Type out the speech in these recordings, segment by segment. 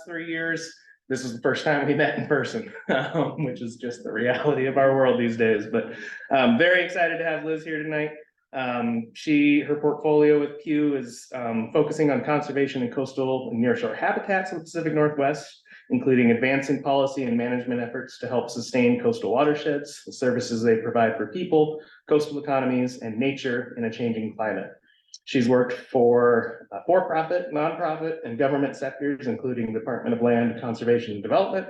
3 years. This is the first time we met in person, which is just the reality of our world these days. But very excited to have Liz here tonight. Her portfolio with Pew is focusing on conservation and coastal and nearshore habitats in the Pacific Northwest, including advancing policy and management efforts to help sustain coastal watersheds, the services they provide for people, coastal economies, and nature in a changing climate. She's worked for for-profit, nonprofit, and government sectors, including Department of Land Conservation and Development,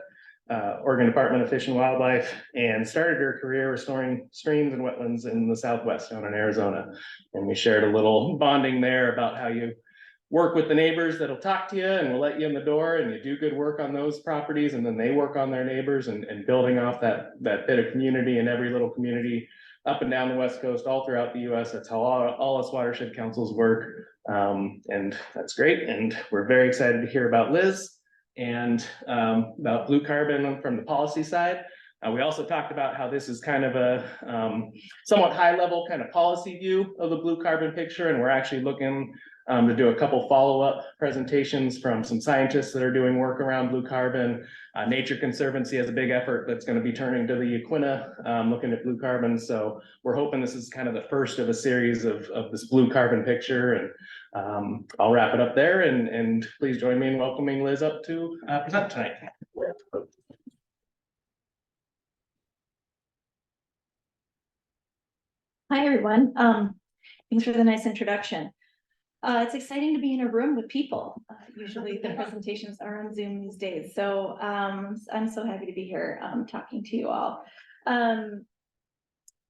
Oregon Department of Fish and Wildlife, and started her career restoring streams and wetlands in the Southwest down in Arizona. And we shared a little bonding there about how you work with the neighbors that'll talk to you and will let you in the door, and you do good work on those properties, and then they work on their neighbors, and building off that bit of community in every little community up and down the West Coast, all throughout the US. That's how all us watershed councils work. And that's great. And we're very excited to hear about Liz and about blue carbon from the policy side. We also talked about how this is kind of a somewhat high level kind of policy view of the blue carbon picture. And we're actually looking to do a couple follow-up presentations from some scientists that are doing work around blue carbon. Nature Conservancy has a big effort that's going to be turning to the Equina, looking at blue carbon. So we're hoping this is kind of the first of a series of this blue carbon picture. And I'll wrap it up there. And please join me in welcoming Liz up to present tonight. Hi, everyone. Thanks for the nice introduction. It's exciting to be in a room with people. Usually the presentations are on Zoom these days. So I'm so happy to be here talking to you all.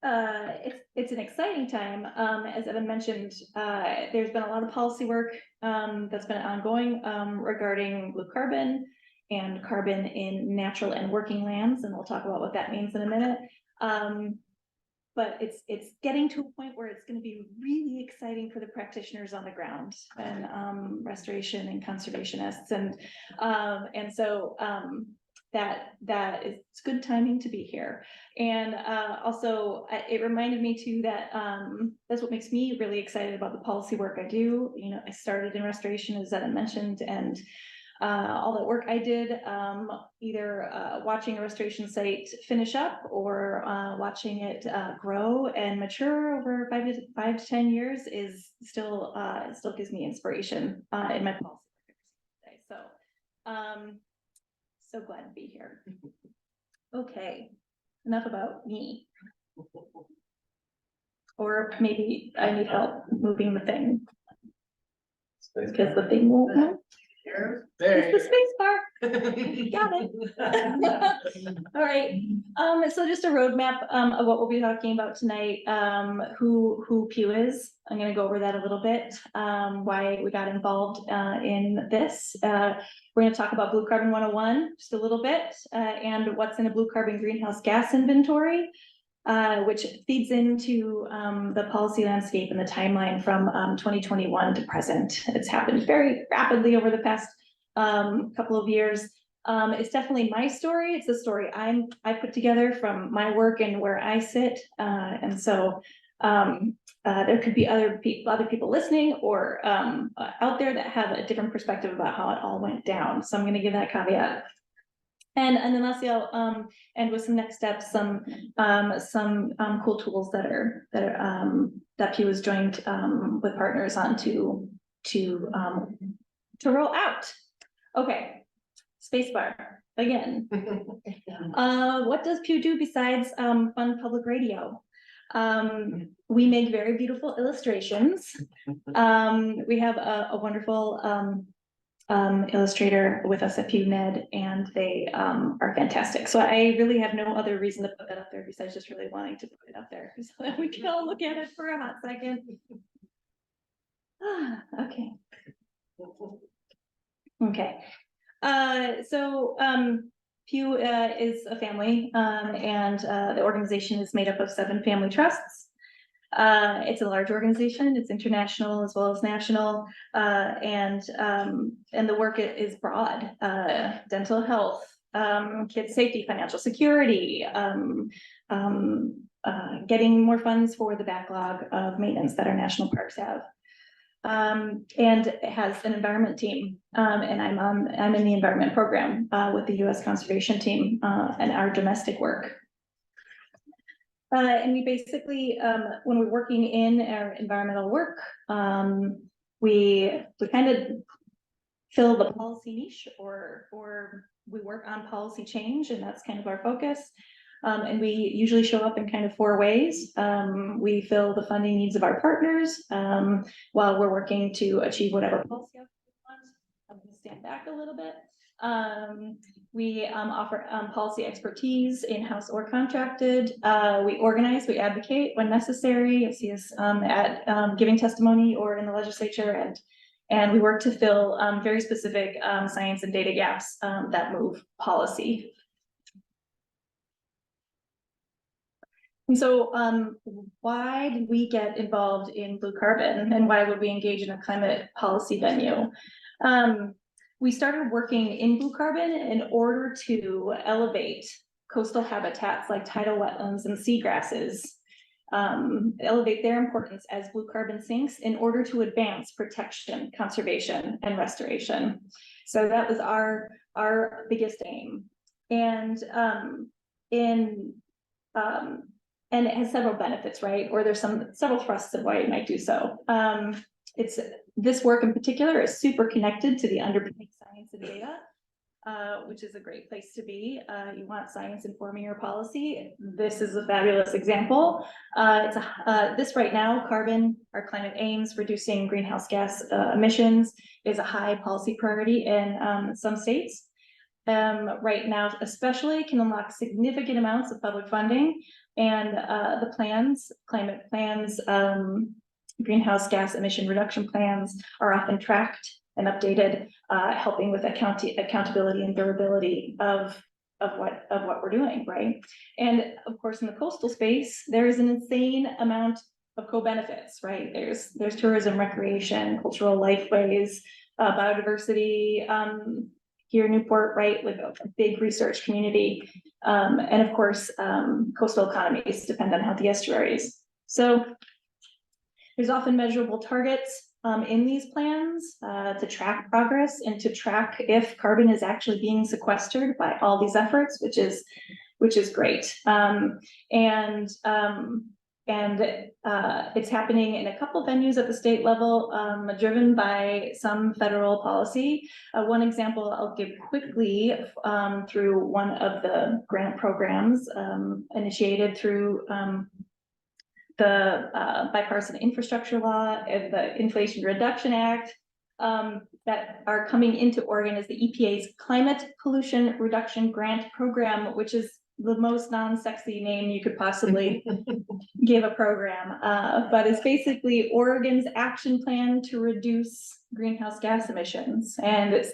It's an exciting time. As Evan mentioned, there's been a lot of policy work that's been ongoing regarding blue carbon and carbon in natural and working lands. And we'll talk about what that means in a minute. But it's getting to a point where it's going to be really exciting for the practitioners on the ground and restoration and conservationists, and so that is it's good timing to be here. And also it reminded me too that that's what makes me really excited about the policy work I do. You know, I started in restoration, as Evan mentioned, and all that work I did, either watching a restoration site finish up or watching it grow and mature over 5 to 10 years is still it still gives me inspiration in my policy today. So so glad to be here. Okay, enough about me. Or maybe I need help moving the thing because the thing won't move. It's the space bar. Got it. All right. So just a roadmap of what we'll be talking about tonight. Who Pew is. I'm going to go over that a little bit. Why we got involved in this. We're going to talk about Blue Carbon 101 just a little bit, and what's in a blue carbon greenhouse gas inventory, which feeds into the policy landscape and the timeline from 2021 to present. It's happened very rapidly over the past couple of years. It's definitely my story. It's the story I put together from my work and where I sit. And so there could be other people listening or out there that have a different perspective about how it all went down. So I'm going to give that caveat. And then lastly, I'll end with some next steps, some cool tools that Pew has joined with partners on to roll out. Okay, spacebar again. What does Pew do besides fund public radio? We make very beautiful illustrations. We have a wonderful illustrator with us at Pew, Ned, and they are fantastic. So I really have no other reason to put that up there besides just really wanting to put it up there so that we can all look at it for a hot second. Okay. Okay. So Pew is a family, and the organization is made up of 7 family trusts. It's a large organization. It's international as well as national, and the work is broad: dental health, kids safety, financial security, getting more funds for the backlog of maintenance that our national parks have. and it has an environment team. And I'm in the environment program with the U.S. Conservation Team and our domestic work. And we basically, when we're working in our environmental work, we kind of fill the policy niche, or we work on policy change, and that's kind of our focus. And we usually show up in kind of 4 ways. We fill the funding needs of our partners while we're working to achieve whatever policy outcome we want. I'm going to stand back a little bit. We offer policy expertise, in-house or contracted. We organize, we advocate when necessary. You'll see us at giving testimony or in the legislature, and we work to fill very specific science and data gaps that move policy. And so why did we get involved in blue carbon, and why would we engage in a climate policy venue? We started working in blue carbon in order to elevate coastal habitats like tidal wetlands and seagrasses, elevate their importance as blue carbon sinks in order to advance protection, conservation, and restoration. So that was our biggest aim. And and it has several benefits, right? Or there's several thrusts of why you might do so. This work in particular is super connected to the underpinning science and data, which is a great place to be. You want science informing your policy. This is a fabulous example. This right now, carbon, our climate aims, reducing greenhouse gas emissions is a high policy priority in some states. Right now, especially, can unlock significant amounts of public funding, and the plans, climate plans, greenhouse gas emission reduction plans are often tracked and updated, helping with accountability and durability of what we're doing, right? And of course, in the coastal space, there is an insane amount of co-benefits, right? There's tourism, recreation, cultural lifeways, biodiversity. Here in Newport, right, with a big research community, and of course, coastal economies depend on healthy estuaries. So there's often measurable targets in these plans to track progress and to track if carbon is actually being sequestered by all these efforts, which is great. It's happening in a couple venues at the state level, driven by some federal policy. One example I'll give quickly through one of the grant programs initiated through the bipartisan infrastructure law and the Inflation Reduction Act that are coming into Oregon is the EPA's Climate Pollution Reduction Grant Program, which is the most non-sexy name you could possibly give a program, but it's basically Oregon's action plan to reduce greenhouse gas emissions, and it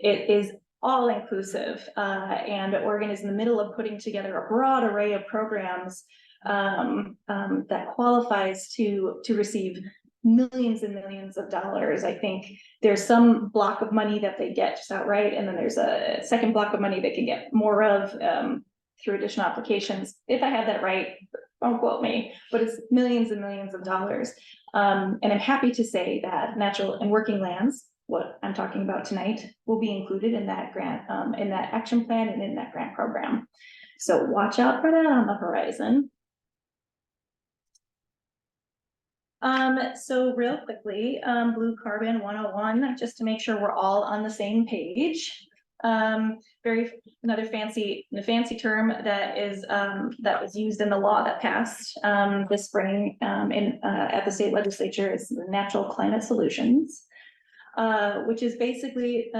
is all inclusive, and Oregon is in the middle of putting together a broad array of programs that qualifies to receive millions and millions of dollars. I think there's some block of money that they get just outright, and then there's a second block of money they can get more of through additional applications. If I have that right, don't quote me, but it's millions and millions of dollars. And I'm happy to say that natural and working lands, what I'm talking about tonight, will be included in that grant, in that action plan and in that grant program. So watch out for that on the horizon. So real quickly, Blue Carbon 101, just to make sure we're all on the same page. Another fancy term that is that was used in the law that passed this spring at the state legislature is natural climate solutions, which is basically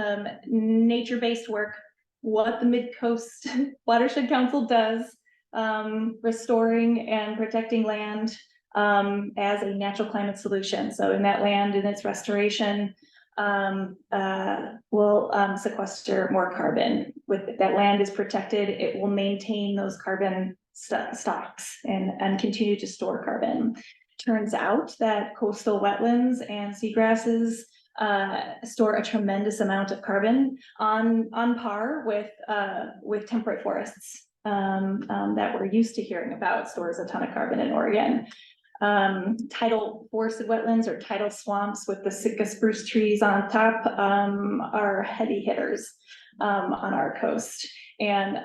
nature-based work, what the Mid-Coast Watershed Council does, restoring and protecting land as a natural climate solution. So in that land, in its restoration, will sequester more carbon. With that land is protected, it will maintain those carbon stocks and continue to store carbon. Turns out that coastal wetlands and seagrasses store a tremendous amount of carbon on par with temperate forests that we're used to hearing about. Stores a ton of carbon in Oregon. Tidal forested wetlands or tidal swamps with the Sitka spruce trees on top are heavy hitters on our coast. And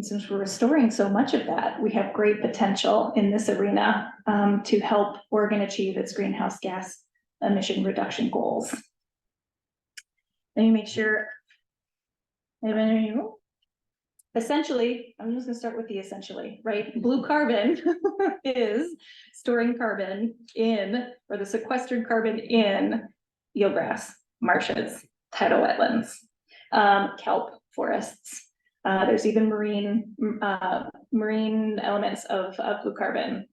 since we're restoring so much of that, we have great potential in this arena to help Oregon achieve its greenhouse gas emission reduction goals. Let me make sure. Essentially, I'm just gonna start with the essentially, right? Blue carbon is storing carbon in, or the sequestered carbon in eelgrass, marshes, tidal wetlands, kelp forests. There's even marine elements of blue carbon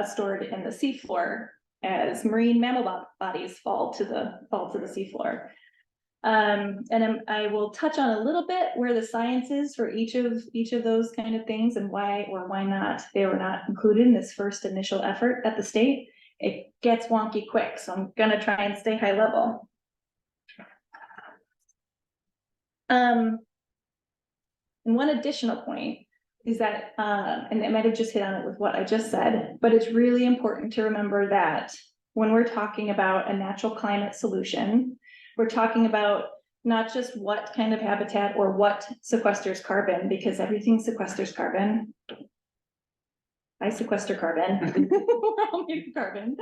stored in the seafloor as marine mammal bodies fall to the seafloor. And I will touch on a little bit where the science is for each of those kind of things and why or why not they were not included in this first initial effort at the state. It gets wonky quick, so I'm gonna try and stay high level. And one additional point is that, and I might have just hit on it with what I just said, but it's really important to remember that when we're talking about a natural climate solution, we're talking about not just what kind of habitat or what sequesters carbon, because everything sequesters carbon. I sequester carbon. We're all made of carbon.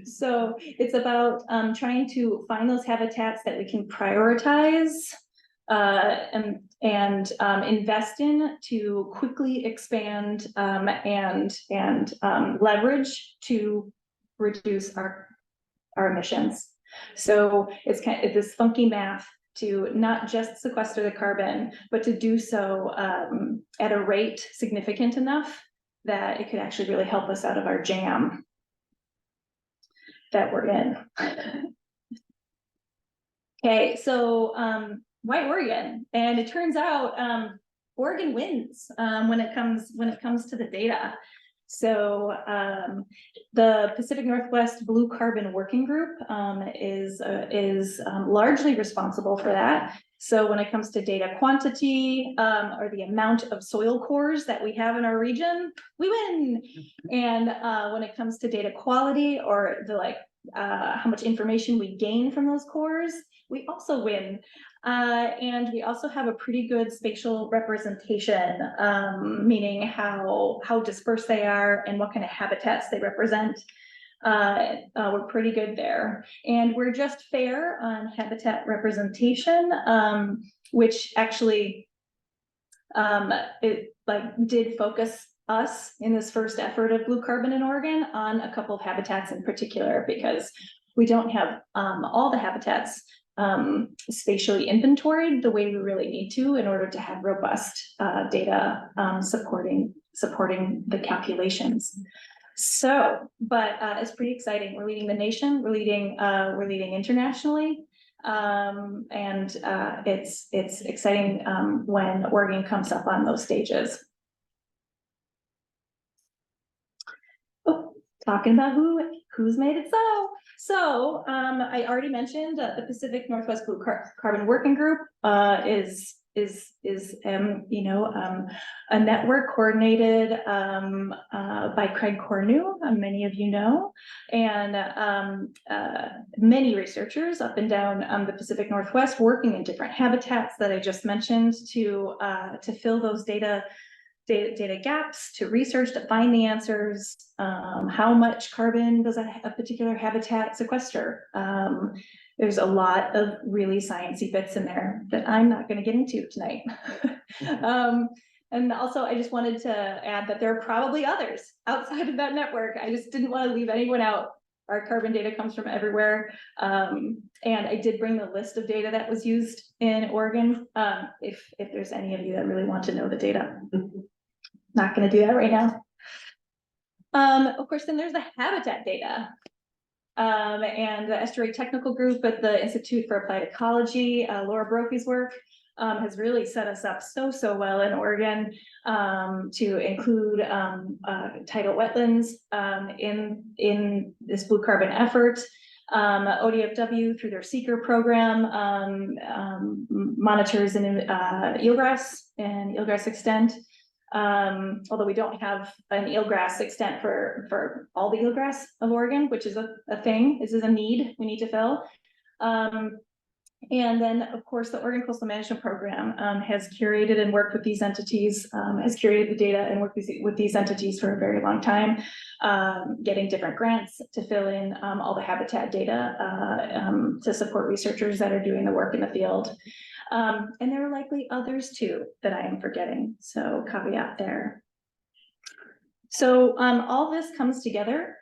So it's about trying to find those habitats that we can prioritize and invest in to quickly expand and leverage to reduce our emissions. So it's kind of this funky math to not just sequester the carbon, but to do so at a rate significant enough that it could actually really help us out of our jam that we're in. Okay, so why Oregon? And it turns out Oregon wins when it comes to the data. So the Pacific Northwest Blue Carbon Working Group is largely responsible for that. So when it comes to data quantity or the amount of soil cores that we have in our region, we win. And when it comes to data quality or the how much information we gain from those cores, we also win. And we also have a pretty good spatial representation, meaning how dispersed they are and what kind of habitats they represent. We're pretty good there. And we're just fair on habitat representation, which actually did focus us in this first effort of blue carbon in Oregon on a couple of habitats in particular, because we don't have all the habitats spatially inventoried the way we really need to in order to have robust data supporting the calculations. So, but it's pretty exciting. We're leading the nation. We're leading internationally, and it's exciting when Oregon comes up on those stages. Oh, talking about who's made it so. So I already mentioned the Pacific Northwest Blue Carbon Working Group is a network coordinated by Craig Cornu, many of you know, and many researchers up and down the Pacific Northwest working in different habitats that I just mentioned to fill those data gaps, to research, to find the answers. How much carbon does a particular habitat sequester? There's a lot of really sciencey bits in there that I'm not going to get into tonight. And also, I just wanted to add that there are probably others outside of that network. I just didn't want to leave anyone out. Our carbon data comes from everywhere. And I did bring the list of data that was used in Oregon, if there's any of you that really want to know the data. Not going to do that right now. Of course, then there's the habitat data. And the Estuary Technical Group at the Institute for Applied Ecology, Laura Brophy's work, has really set us up so well in Oregon to include tidal wetlands in this blue carbon effort. ODFW through their Seeker program monitors in eelgrass and eelgrass extent. Although we don't have an eelgrass extent for all the eelgrass of Oregon, which is a thing. This is a need we need to fill. And then, of course, the Oregon Coastal Management Program has curated and worked with these entities, has curated the data and worked with these entities for a very long time, getting different grants to fill in all the habitat data to support researchers that are doing the work in the field. And there are likely others too that I am forgetting, so caveat there. So all this comes together,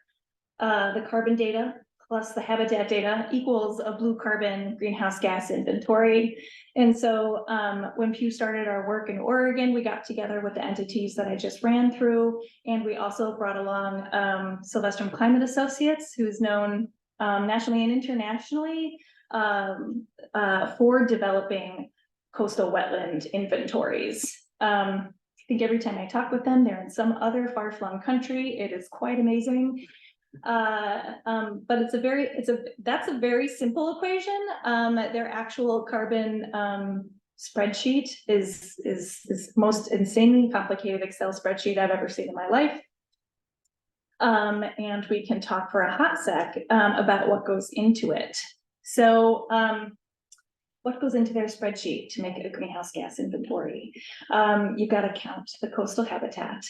the carbon data plus the habitat data equals a blue carbon greenhouse gas inventory. And so when Pew started our work in Oregon, we got together with the entities that I just ran through, and we also brought along Sylvestrum Climate Associates, who's known nationally and internationally for developing coastal wetland inventories. I think every time I talk with them, they're in some other far-flung country. It is quite amazing. But that's a very simple equation. Their actual carbon spreadsheet is most insanely complicated Excel spreadsheet I've ever seen in my life. And we can talk for a hot sec about what goes into it. So what goes into their spreadsheet to make it a greenhouse gas inventory? You've got to count the coastal habitat.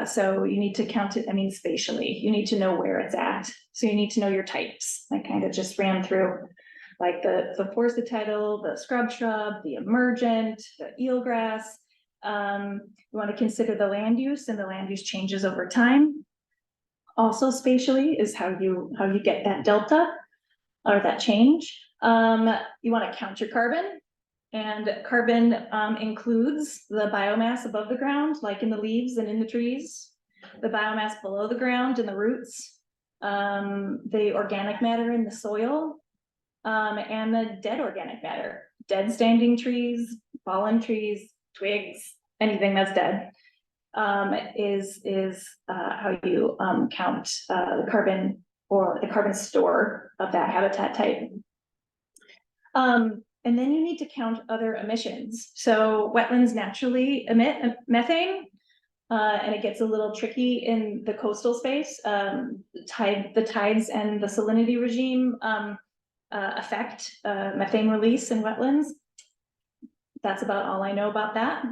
So you need to count it, I mean, spatially. You need to know where it's at. So you need to know your types. I kind of just ran through like the forested tidal, the scrub shrub, the emergent, the eelgrass. You want to consider the land use, and the land use changes over time. Also spatially is how you get that delta or that change. You want to count your carbon, and carbon includes the biomass above the ground, like in the leaves and in the trees, the biomass below the ground in the roots, the organic matter in the soil, and the dead organic matter, dead standing trees, fallen trees, twigs, anything that's dead, is how you count the carbon or the carbon store of that habitat type. And then you need to count other emissions. So wetlands naturally emit methane, and it gets a little tricky in the coastal space. The tides and the salinity regime affect methane release in wetlands. That's about all I know about that.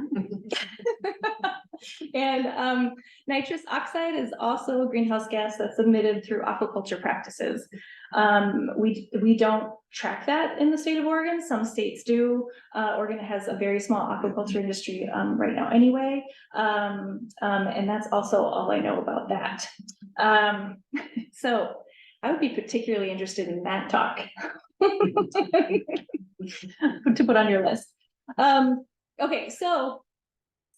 And nitrous oxide is also a greenhouse gas that's emitted through aquaculture practices. We don't track that in the state of Oregon. Some states do. Oregon has a very small aquaculture industry right now anyway. And that's also all I know about that. So I would be particularly interested in that talk to put on your list. Okay, so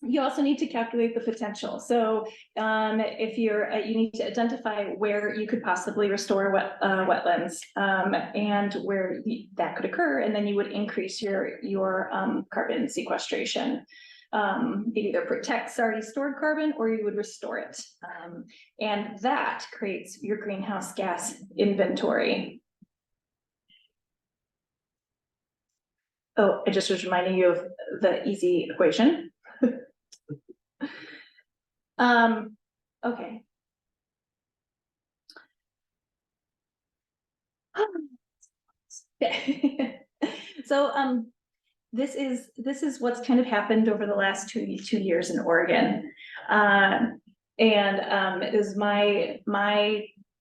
you also need to calculate the potential. So if you need to identify where you could possibly restore wetlands and where that could occur, and then you would increase your carbon sequestration. It either protects already stored carbon or you would restore it. And that creates your greenhouse gas inventory. Oh, I just was reminding you of the easy equation. Okay. So this is what's kind of happened over the last two years in Oregon. It is my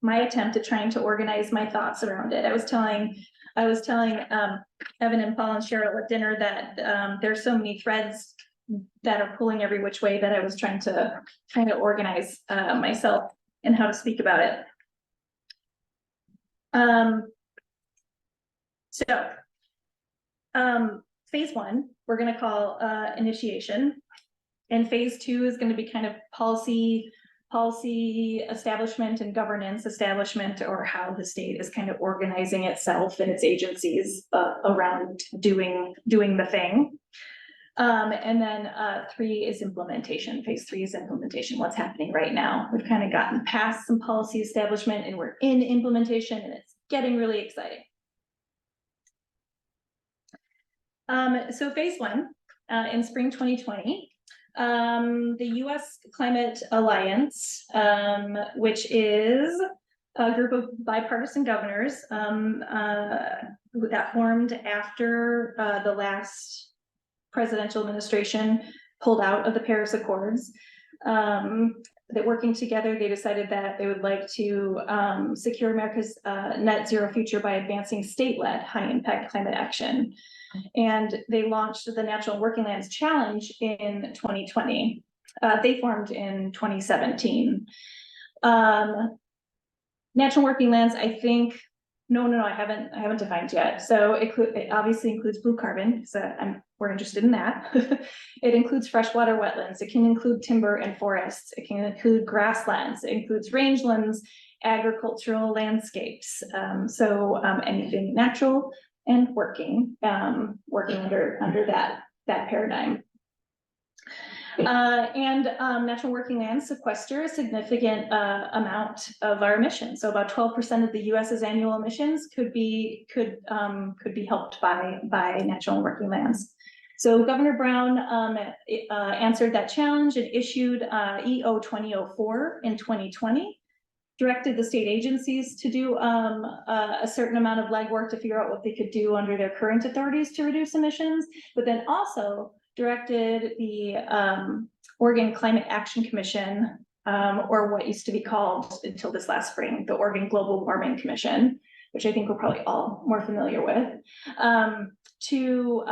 attempt at trying to organize my thoughts around it. I was telling Evan and Paul and Cheryl at dinner that there's so many threads that are pulling every which way that I was trying to organize myself and how to speak about it. Phase one, we're going to call initiation, and phase two is going to be kind of policy establishment and governance establishment, or how the state is kind of organizing itself and its agencies around doing the thing. And then 3 is implementation. Phase 3 is implementation, what's happening right now. We've kind of gotten past some policy establishment and we're in implementation, and it's getting really exciting. So phase 1, in spring 2020, The U.S. Climate Alliance, which is a group of bipartisan governors that formed after the last presidential administration pulled out of the Paris Accords. That working together, they decided that they would like to secure America's net zero future by advancing state-led high-impact climate action. And they launched the Natural Working Lands Challenge in 2020. They formed in 2017. Natural Working Lands, I think, no, I haven't defined yet. So it obviously includes blue carbon, so we're interested in that. It includes freshwater wetlands. It can include timber and forests. It can include grasslands. It includes rangelands, agricultural landscapes. Anything natural and working under that paradigm. Natural working lands sequester a significant amount of our emissions. So about 12% of the US's annual emissions could be helped by natural working lands. So Governor Brown answered that challenge and issued EO 2004 in 2020, directed the state agencies to do a certain amount of legwork to figure out what they could do under their current authorities to reduce emissions, but then also directed the Oregon Climate Action Commission, or what used to be called until this last spring, the Oregon Global Warming Commission, which I think we're probably all more familiar with, to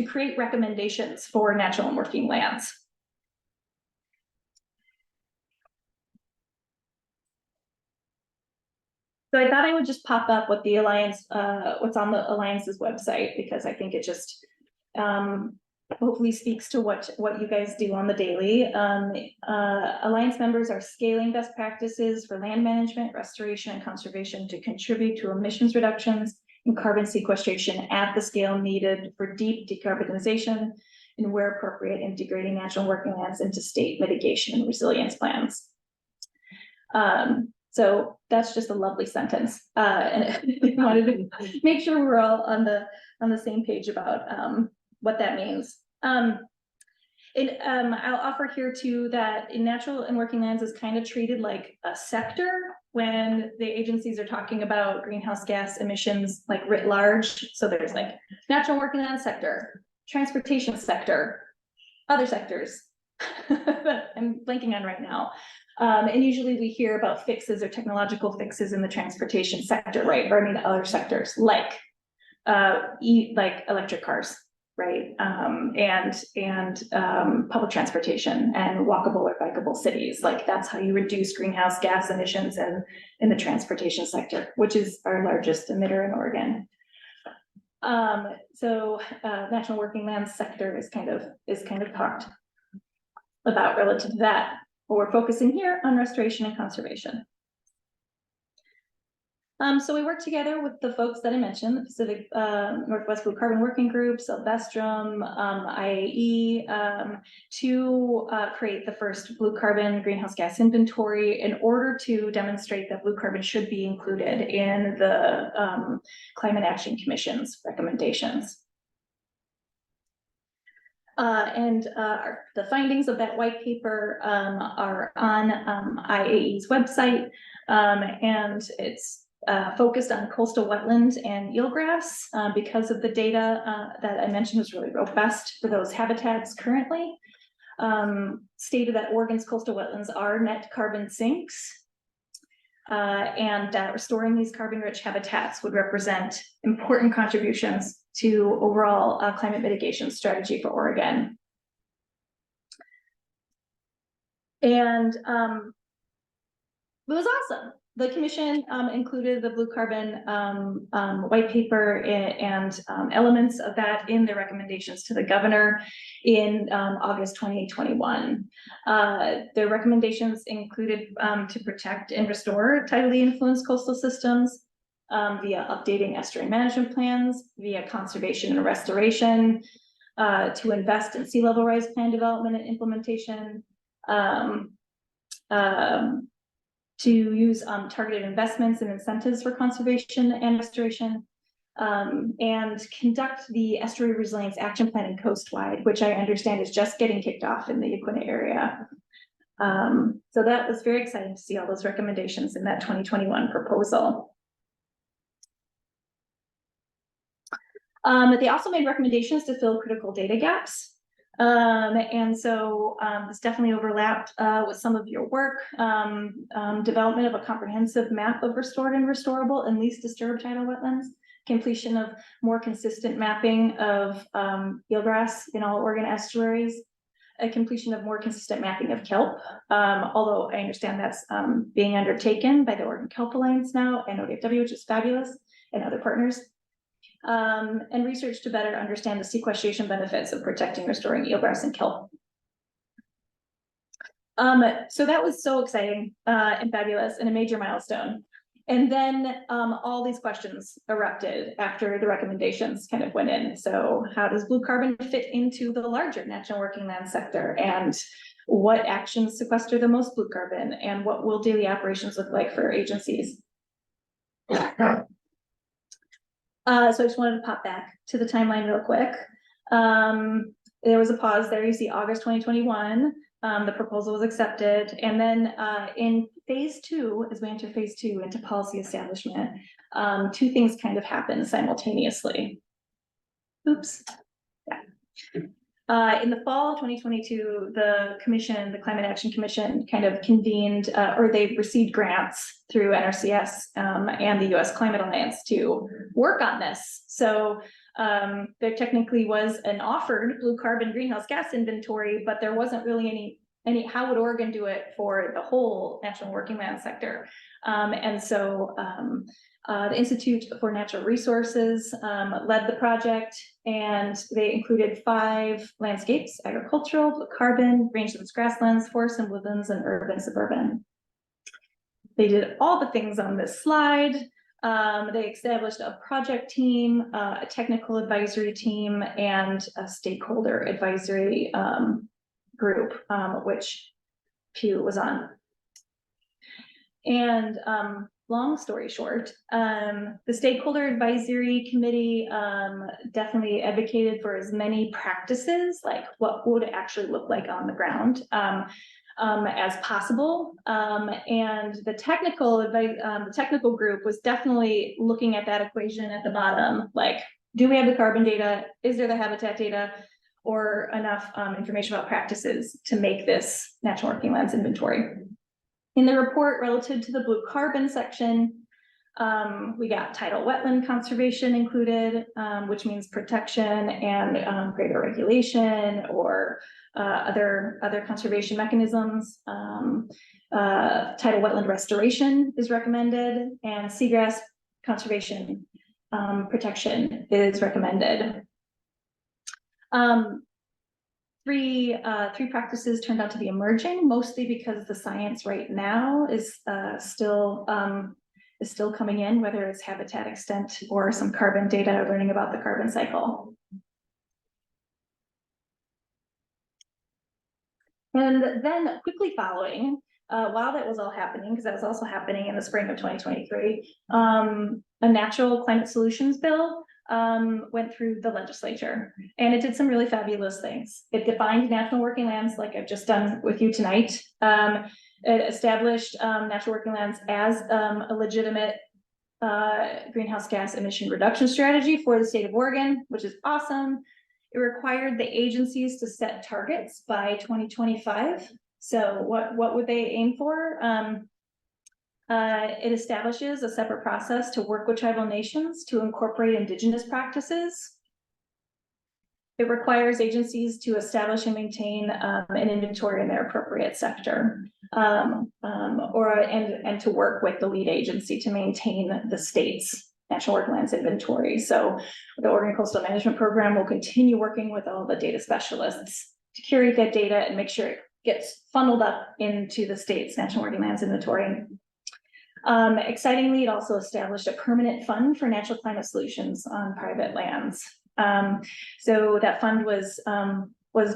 create recommendations for natural and working lands. So I thought I would just pop up what the Alliance, what's on the Alliance's website, because I think it just hopefully speaks to what you guys do on the daily. Alliance members are scaling best practices for land management, restoration, and conservation to contribute to emissions reductions and carbon sequestration at the scale needed for deep decarbonization, and where appropriate, integrating natural working lands into state mitigation and resilience plans. So that's just a lovely sentence, and I wanted to make sure we're all on the same page about what that means. I'll offer here too that in natural and working lands is kind of treated like a sector when the agencies are talking about greenhouse gas emissions like writ large. So there's like natural working land sector, transportation sector, other sectors that I'm blanking on right now. And usually we hear about fixes or technological fixes in the transportation sector, right? Or I mean other sectors like electric cars, right? And public transportation and walkable or bikeable cities. Like that's how you reduce greenhouse gas emissions in the transportation sector, which is our largest emitter in Oregon. National working lands sector is kind of talked about relative to that. But we're focusing here on restoration and conservation. So we work together with the folks that I mentioned, the Pacific Northwest Blue Carbon Working Group, Silvestrum, IAE, to create the first blue carbon greenhouse gas inventory in order to demonstrate that blue carbon should be included in the Climate Action Commission's recommendations. The findings of that white paper are on IAE's website, and it's focused on coastal wetland and eelgrass because of the data that I mentioned was really robust for those habitats currently. Stated that Oregon's coastal wetlands are net carbon sinks, and that restoring these carbon-rich habitats would represent important contributions to overall climate mitigation strategy for Oregon. And it was awesome. The commission included the blue carbon white paper and elements of that in their recommendations to the governor in August 2021. Their recommendations included to protect and restore tidally influenced coastal systems via updating estuary management plans, via conservation and restoration, to invest in sea level rise plan development and implementation, to use targeted investments and incentives for conservation and restoration, and conduct the Estuary Resilience Action Plan coastwide, which I understand is just getting kicked off in the Yaquina area. So that was very exciting to see all those recommendations in that 2021 proposal. They also made recommendations to fill critical data gaps. And so this definitely overlapped with some of your work, development of a comprehensive map of restored and restorable and least disturbed tidal wetlands, completion of more consistent mapping of eelgrass in all Oregon estuaries, a completion of more consistent mapping of kelp, although I understand that's being undertaken by the Oregon Kelp Alliance now and ODFW, which is fabulous, and other partners. And research to better understand the sequestration benefits of protecting, restoring eelgrass and kelp. So that was so exciting and fabulous and a major milestone. And then all these questions erupted after the recommendations kind of went in. So how does blue carbon fit into the larger national working land sector? And what actions sequester the most blue carbon? And what will daily operations look like for agencies? So I just wanted to pop back to the timeline real quick. There was a pause there. You see August 2021, the proposal was accepted. And then in phase 2, as we enter phase 2 into policy establishment, 2 things kind of happen simultaneously. Oops. Yeah. In the fall of 2022, the commission, the Climate Action Commission, kind of convened, or they received grants through NRCS and the U.S. Climate Alliance to work on this. So there technically was an offered blue carbon greenhouse gas inventory, but there wasn't really any. How would Oregon do it for the whole national working land sector? And so the Institute for Natural Resources led the project, and they included 5 landscapes: agricultural, blue carbon, rangelands, grasslands, forests and woodlands, and urban, suburban. They did all the things on this slide. They established a project team, a technical advisory team, and a stakeholder advisory group, which Pew was on. And long story short, the stakeholder advisory committee definitely advocated for as many practices, like what would it actually look like on the ground, as possible. And the technical group was definitely looking at that equation at the bottom, like, do we have the carbon data? Is there the habitat data? Or enough information about practices to make this national working lands inventory? In the report relative to the blue carbon section, we got tidal wetland conservation included, which means protection and greater regulation or other conservation mechanisms. Tidal wetland restoration is recommended, and seagrass conservation protection is recommended. Three practices turned out to be emerging, mostly because the science right now is still coming in, whether it's habitat extent or some carbon data, learning about the carbon cycle. And then quickly following, while that was all happening, because that was also happening in the spring of 2023, a natural climate solutions bill went through the legislature, and it did some really fabulous things. It defined national working lands, like I've just done with you tonight. It established natural working lands as a legitimate greenhouse gas emission reduction strategy for the state of Oregon, which is awesome. It required the agencies to set targets by 2025. So what would they aim for? It establishes a separate process to work with tribal nations to incorporate indigenous practices. It requires agencies to establish and maintain an inventory in their appropriate sector, and to work with the lead agency to maintain the state's national working lands inventory. So the Oregon Coastal Management Program will continue working with all the data specialists to curate that data and make sure it gets funneled up into the state's national working lands inventory. Excitingly, it also established a permanent fund for natural climate solutions on private lands. So that fund was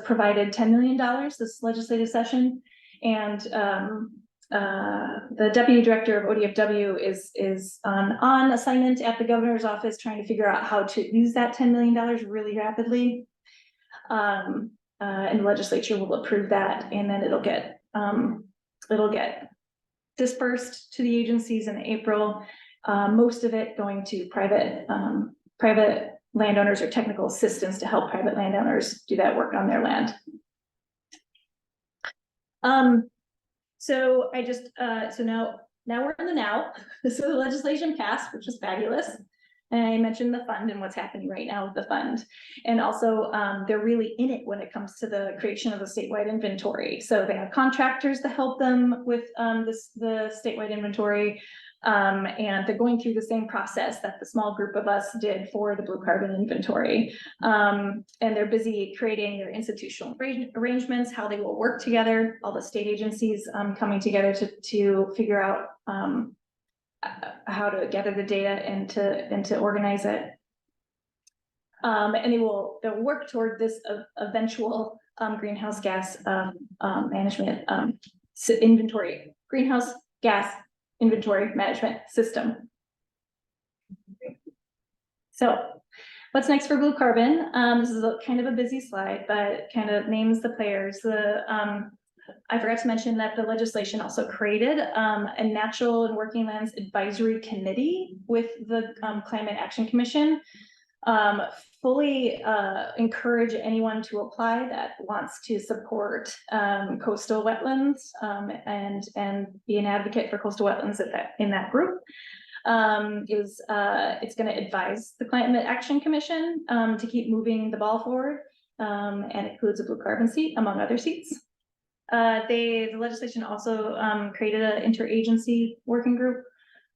provided $10 million this legislative session, and the deputy director of ODFW is on assignment at the governor's office, trying to figure out how to use that $10 million really rapidly. And the legislature will approve that, and then it'll get dispersed to the agencies in April. Most of it going to private landowners or technical assistance to help private landowners do that work on their land. So I just, so now we're in the now. So the legislation passed, which is fabulous. And I mentioned the fund and what's happening right now with the fund. And also, they're really in it when it comes to the creation of the statewide inventory. So they have contractors to help them with the statewide inventory. And they're going through the same process that the small group of us did for the blue carbon inventory. And they're busy creating their institutional arrangements, how they will work together, all the state agencies coming together to figure out how to gather the data and to organize it. And they'll work toward this eventual greenhouse gas management greenhouse gas inventory management system. So what's next for blue carbon? This is kind of a busy slide, but kind of names the players. I forgot to mention that the legislation also created a natural and working lands advisory committee with the Climate Action Commission. Fully encourage anyone to apply that wants to support coastal wetlands and be an advocate for coastal wetlands in that group. It's going to advise the Climate Action Commission to keep moving the ball forward, and includes a blue carbon seat among other seats. The legislation also created an interagency working group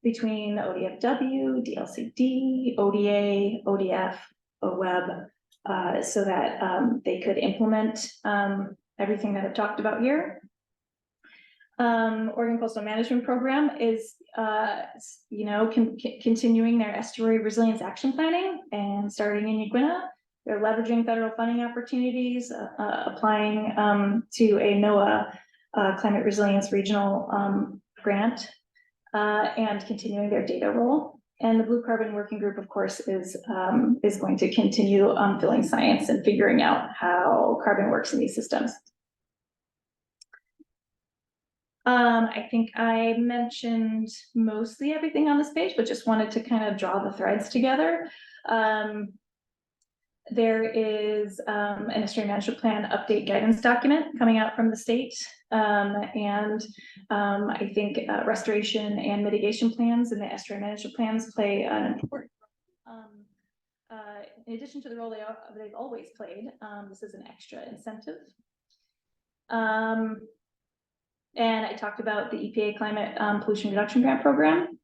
between ODFW, DLCD, ODA, ODF, OWEB, so that they could implement everything that I've talked about here. Oregon Coastal Management Program is, continuing their estuary resilience action planning and starting in Yaquina. They're leveraging federal funding opportunities, applying to a NOAA climate resilience regional grant, and continuing their data role. And the Blue Carbon Working Group, of course, is going to continue filling science and figuring out how carbon works in these systems. I think I mentioned mostly everything on this page, but just wanted to kind of draw the threads together. There is an estuary management plan update guidance document coming out from the state. I think restoration and mitigation plans and the estuary management plans play an important role. In addition to the role they've always played, this is an extra incentive. And I talked about the EPA Climate Pollution Reduction Grant Program.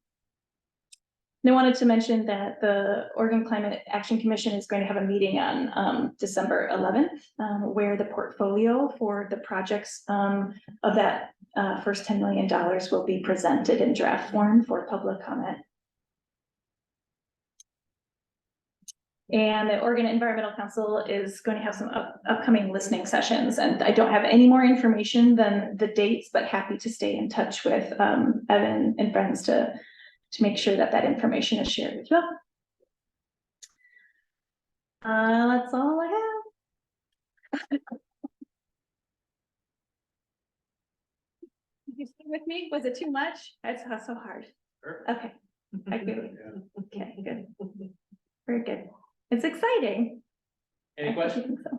And I wanted to mention that the Oregon Climate Action Commission is going to have a meeting on December 11th, where the portfolio for the projects of that first $10 million will be presented in draft form for public comment. And the Oregon Environmental Council is going to have some upcoming listening sessions. And I don't have any more information than the dates, but happy to stay in touch with Evan and friends to make sure that that information is shared with you. That's all I have. Did you stay with me? Was it too much? It's so hard. Sure. Okay. I feel it. Okay, good. Very good. It's exciting. Any questions? So.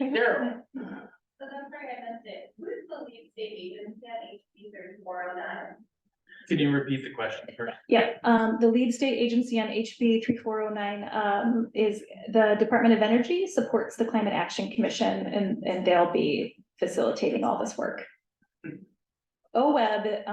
Daryl. So I'm sorry I missed it. Who is the lead state agency at HB 3409? Can you repeat the question? Yeah, the lead state agency on HB 3409 is the Department of Energy supports the Climate Action Commission, and they'll be facilitating all this work. OWEB,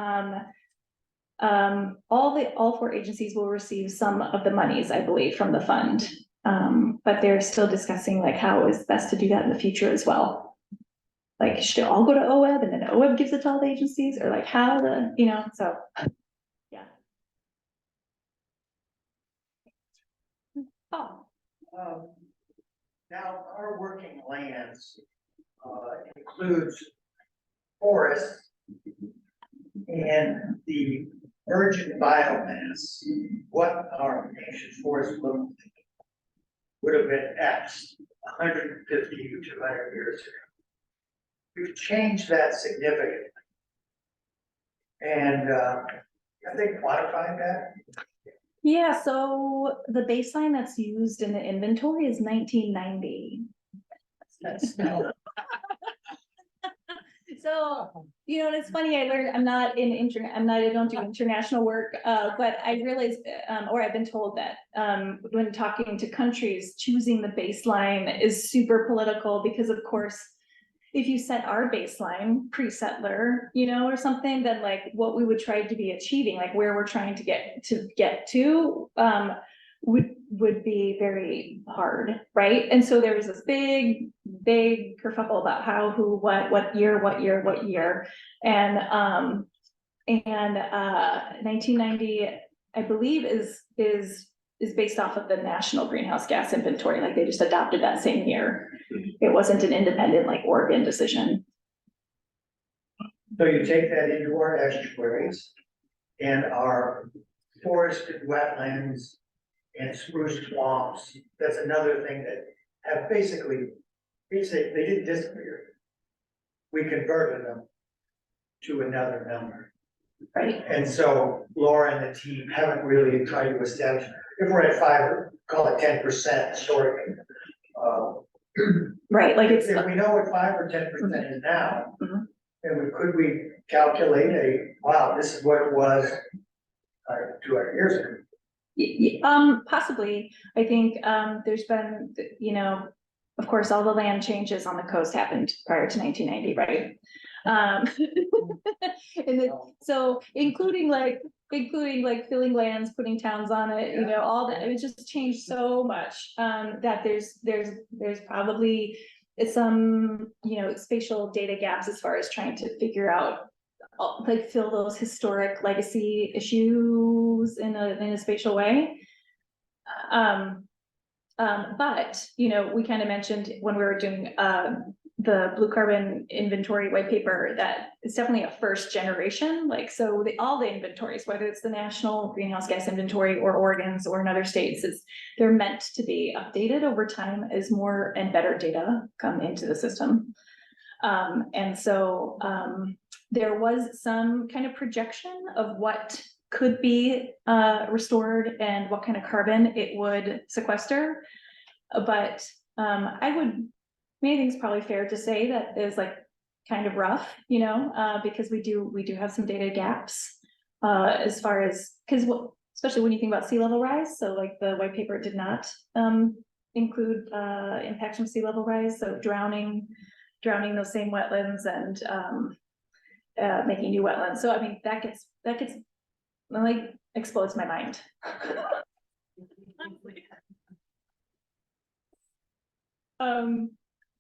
all four agencies will receive some of the monies, I believe, from the fund, but they're still discussing like how is best to do that in the future as well. Like, should it all go to OWEB and then OWEB gives it to all the agencies, or like how the, so yeah. Oh. Now our working lands includes forests And the virgin biomass, what our ancient forest would have been X 150 to 200 years ago. We've changed that significantly. And I think quantified that. Yeah, so the baseline that's used in the inventory is 1990. That's no. So, you know, and it's funny, I learned, I don't do international work, but I realized, or I've been told that, when talking to countries, choosing the baseline is super political because of course, if you set our baseline pre-settler, you know, or something, then like what we would try to be achieving, like where we're trying to get to, would be very hard, right? And so there was this big kerfuffle about how, who, what year, and 1990, I believe, is based off of the national greenhouse gas inventory. Like they just adopted that same year. It wasn't an independent like Oregon decision. So you take that into our estuaries and our forested wetlands and spruce swamps. That's another thing that have basically, they didn't disappear. We converted them to another number. Right. And so Laura and the team haven't really tried to establish, if we're at 5, call it 10% historically. Right, like it's. If we know what 5 or 10% is now, Mhm. then could we calculate wow, this is what it was 200 years ago? Possibly. I think there's been, you know, of course, all the land changes on the coast happened prior to 1990, right? And then, so including like filling lands, putting towns on it, you know, all that, it just changed so much that there's probably some, you know, spatial data gaps as far as trying to figure out, like fill those historic legacy issues in a spatial way. But, you know, we kind of mentioned when we were doing the blue carbon inventory white paper that it's definitely a first generation. Like, so all the inventories, whether it's the national greenhouse gas inventory or Oregon's or in other states, they're meant to be updated over time as more and better data come into the system. And so there was some kind of projection of what could be restored and what kind of carbon it would sequester. But I think it's probably fair to say that is like kind of rough, you know, because we do have some data gaps as far as, because especially when you think about sea level rise. So like the white paper did not include impacts from sea level rise. So drowning those same wetlands and making new wetlands. So I mean, that gets like explodes my mind.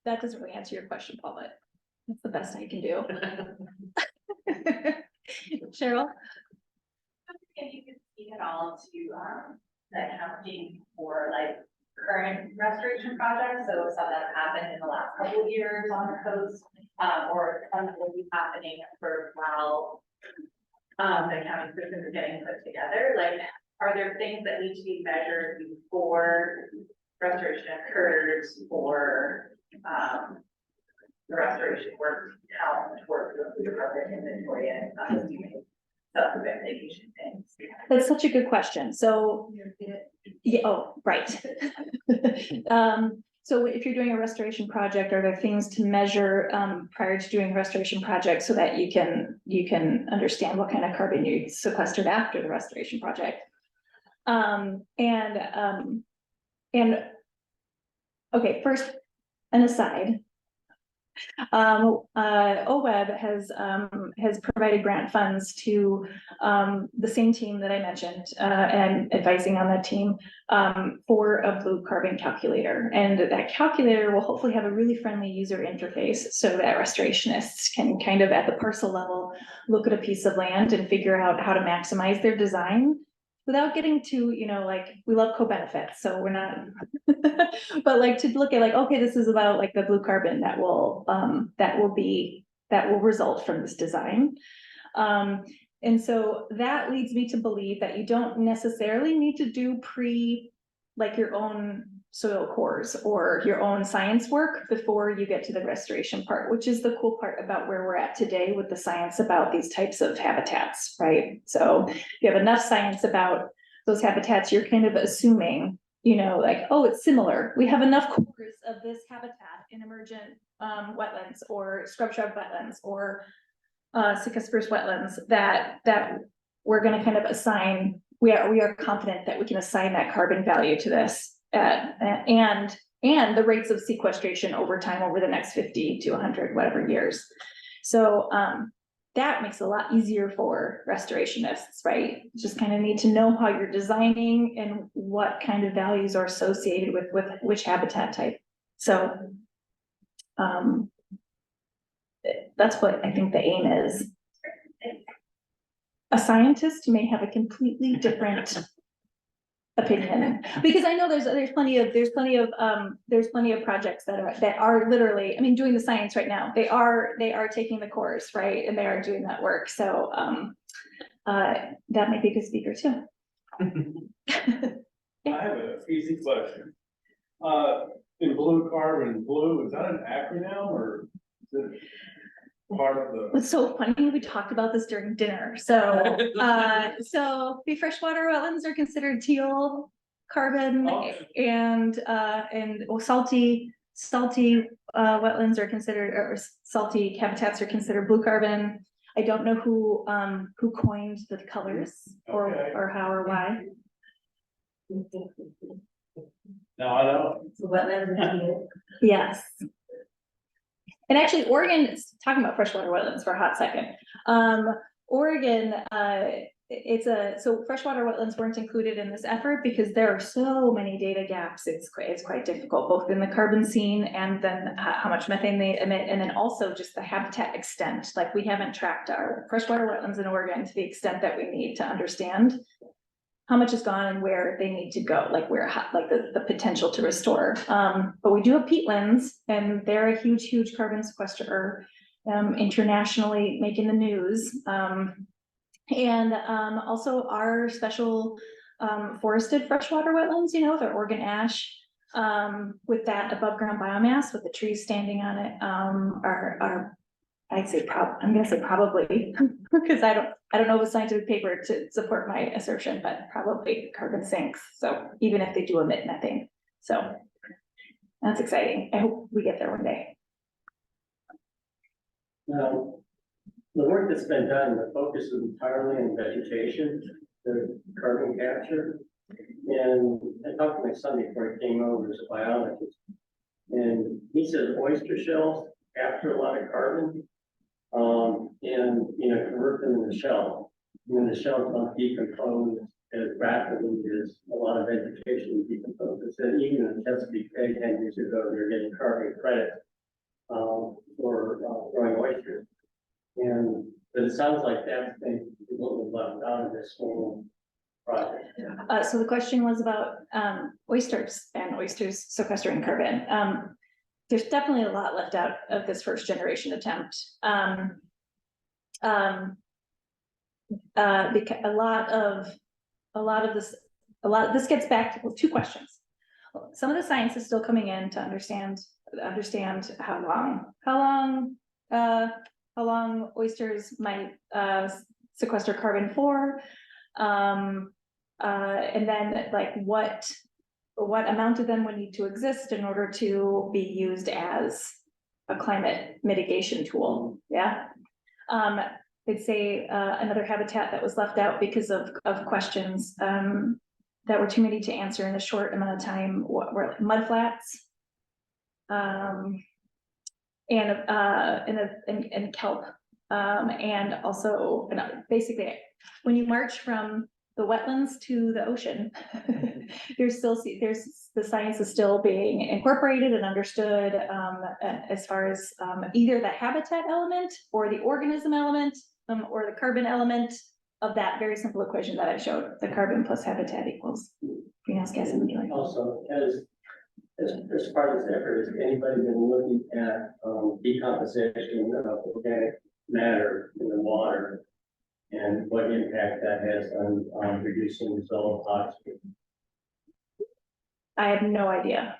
That doesn't really answer your question, Paul, but that's the best I can do. Cheryl? If you could speak at all to the accounting for like current restoration projects, so some that have happened in the last couple of years on the coast, or some that will be happening for while the accounting systems are getting put together. Like, are there things that need to be measured before restoration occurs, or the restoration work, how much work goes into the inventory and subsequent mitigation things? That's such a good question. So, yeah, oh, right. So if you're doing a restoration project, are there things to measure prior to doing a restoration project so that you can understand what kind of carbon you sequestered after the restoration project? Okay, first, an aside. OWEB has provided grant funds to the same team that I mentioned and advising on that team for a blue carbon calculator. And that calculator will hopefully have a really friendly user interface so that restorationists can kind of at the parcel level look at a piece of land and figure out how to maximize their design without getting to, you know, like, we love co-benefits, so we're not, but like to look at like, okay, this is about like the blue carbon that will be that will result from this design. And so that leads me to believe that you don't necessarily need to do like your own soil cores or your own science work before you get to the restoration part, which is the cool part about where we're at today with the science about these types of habitats, right? So if you have enough science about those habitats, you're kind of assuming, you know, like, oh, it's similar. We have enough cores of this habitat in emergent wetlands or scrub wetlands or Sitka-spruce wetlands that we're going to kind of assign. We are confident that we can assign that carbon value to this, and the rates of sequestration over time over the next 50 to 100 whatever years. So that makes it a lot easier for restorationists, right? Just kind of need to know how you're designing and what kind of values are associated with which habitat type. So that's what I think the aim is. A scientist may have a completely different opinion, because I know there's plenty of projects that are literally, I mean, doing the science right now. They are taking the course, right, and they are doing that work. So that might be a good speaker too. I have an easy question. In blue carbon, blue, is that an acronym or is it part of the? It's so funny, we talked about this during dinner. So the freshwater wetlands are considered teal carbon, and salty wetlands are considered, or salty habitats are considered blue carbon. I don't know who coined the colors or how or why. No, I know. Yes. And actually, Oregon, talking about freshwater wetlands for a hot second. Oregon, so freshwater wetlands weren't included in this effort because there are so many data gaps. It's quite difficult, both in the carbon scene and then how much methane they emit, and then also just the habitat extent. Like, we haven't tracked our freshwater wetlands in Oregon to the extent that we need to understand how much is gone and where they need to go, like the potential to restore. But we do have peatlands, and they're a huge carbon sequesterer, internationally making the news. And also our special forested freshwater wetlands, you know, the Oregon ash, with that above ground biomass with the trees standing on it, are I'm gonna say probably, because I don't know of a scientific paper to support my assertion, but probably carbon sinks. So even if they do emit methane, so that's exciting. I hope we get there one day. Now, the work that's been done, the focus is entirely on vegetation, the carbon capture. And I talked to my son before he came over, as a biologist, and he says oyster shells capture a lot of carbon. And convert them into shell. When the shells don't decompose as rapidly as a lot of vegetation decomposes. And even in Chesapeake Bay 10 years ago, they're getting carbon credit for growing oysters. But it sounds like that's been a little left out of this whole project. So the question was about oysters and oysters sequestering carbon. There's definitely a lot left out of this first generation attempt. Because a lot of this gets back to two questions. Some of the science is still coming in to understand how long oysters might sequester carbon for, and then like what amount of them would need to exist in order to be used as a climate mitigation tool. Yeah. I'd say another habitat that was left out because of questions that were too many to answer in a short amount of time were mudflats, and kelp, and also basically when you march from the wetlands to the ocean, the science is still being incorporated and understood as far as either the habitat element or the organism element or the carbon element of that very simple equation that I showed. The carbon plus habitat equals greenhouse gas emission. Also, as as part of this effort, has anybody been looking at, decomposition of organic matter in the water? And what impact that has on reducing the zone oxygen? I have no idea.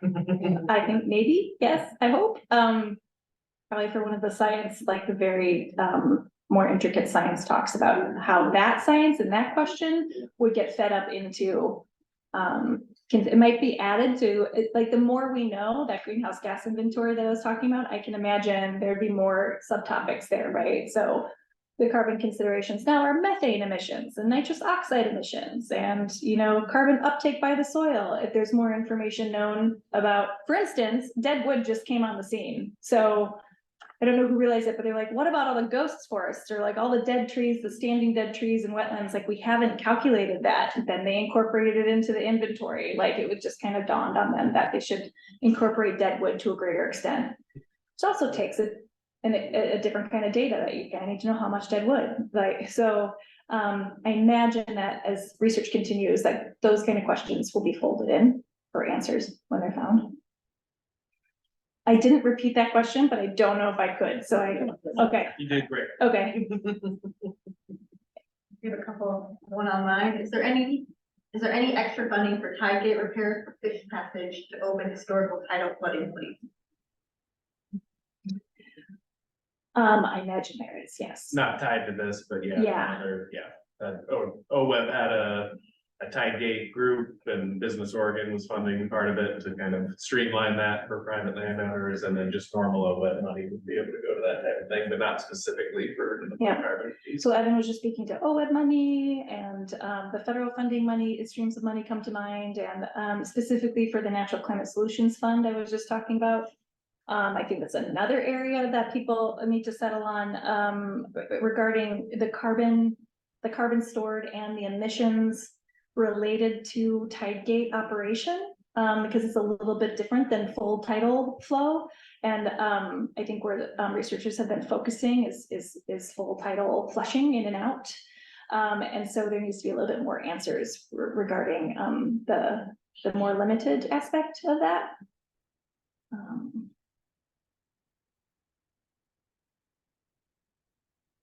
I think maybe, yes, I hope, probably for one of the science, like the very, more intricate science talks about how that science and that question would get fed up into, it might be added to, like, the more we know, that greenhouse gas inventory that I was talking about, I can imagine there'd be more subtopics there, right? So the carbon considerations now are methane emissions and nitrous oxide emissions and, you know, carbon uptake by the soil. If there's more information known about, for instance, dead wood just came on the scene. So I don't know who realized it, but they're like, what about all the ghost forests or like all the dead trees, the standing dead trees and wetlands? Like, we haven't calculated that. Then they incorporated it into the inventory. Like, it would just kind of dawned on them that they should incorporate dead wood to a greater extent. Which also takes a different kind of data that you kind of need to know how much dead wood, like, so I imagine that as research continues, that those kind of questions will be folded in for answers when they're found. I didn't repeat that question, but I don't know if I could, so okay. You did great. Okay. We have a couple, one online. Is there any extra funding for tide gate repairs for fish passage to open historical tidal flooding plains? I imagine there is, yes. Not tied to this, but yeah. Yeah. OWEB had a tide gate group and Business Oregon was funding part of it to kind of streamline that for private landowners, and then just normal OWEB money would be able to go to that type of thing, but not specifically for the Yeah. carbon piece. So Evan was just speaking to OWEB money and the federal funding money, streams of money come to mind, and specifically for the Natural Climate Solutions Fund I was just talking about. I think that's another area that people need to settle on regarding the carbon stored and the emissions related to tide gate operation, because it's a little bit different than full tidal flow. And I think where the researchers have been focusing is full tidal flushing in and out. And so there needs to be a little bit more answers regarding the more limited aspect of that.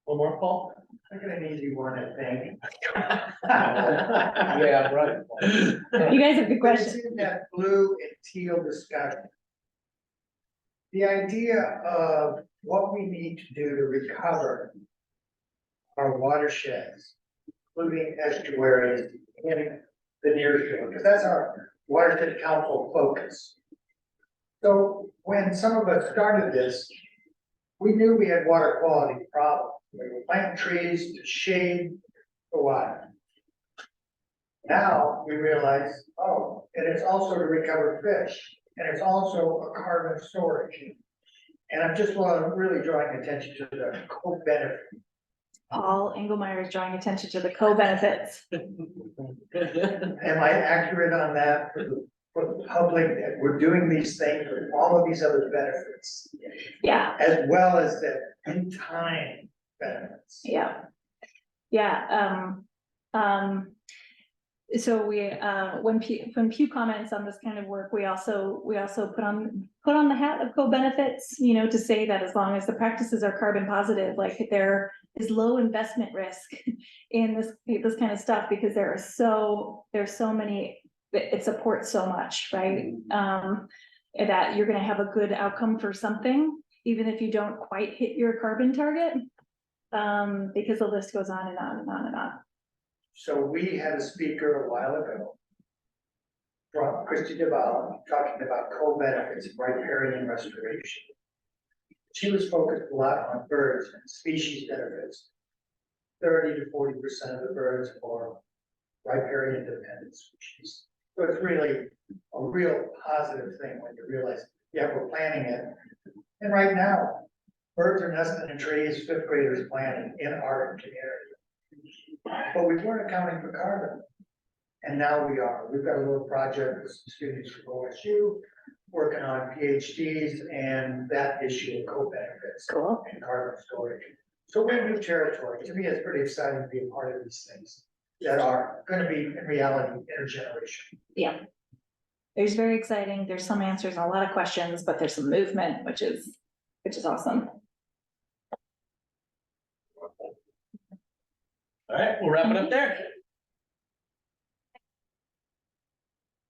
One more, Paul? I got an easy one, I think. Yeah, right. You guys have good It's questions. in that blue and teal discussion. The idea of what we need to do to recover our watersheds, including estuaries in the near shore, because that's our watershed council focus. So when some of us started this, we knew we had water quality problems. We were planting trees to shade the water. Now we realize, oh, and it's also to recover fish, and it's also a carbon storage. And I'm just really drawing attention to the co-benefit. Paul Engelmeyer is drawing attention to the co-benefits. Am I accurate on that for the public, that we're doing these things with all of these other benefits, Yeah, as well as the in time benefits? yeah. Yeah, so we, when Pew comments on this kind of work, we also put on the hat of co-benefits, you know, to say that as long as the practices are carbon positive, like there is low investment risk in this kind of stuff, because there's so many, it supports so much, right? That you're gonna have a good outcome for something, even if you don't quite hit your carbon target, because the list goes on and on and on and on. So we had a speaker a while ago from Christy DeVal talking about co-benefits of riparian restoration. She was focused a lot on birds and species benefits. 30 to 40% of the birds are riparian dependent species. So it's really a real positive thing when you realize, yeah, we're planning it. And right now, birds are nesting in trees, fifth graders planting in our community. But we weren't accounting for carbon. And now we are. We've got a little project with some students from OSU working on PhDs and that issue of co-benefits Cool. and carbon storage. So we're in new territory. To me, it's pretty exciting to be a part of these things that are going to be in reality intergenerational. Yeah. There's very exciting, there's some answers and a lot of questions, but there's some movement, which is awesome. All right, we'll wrap it up there.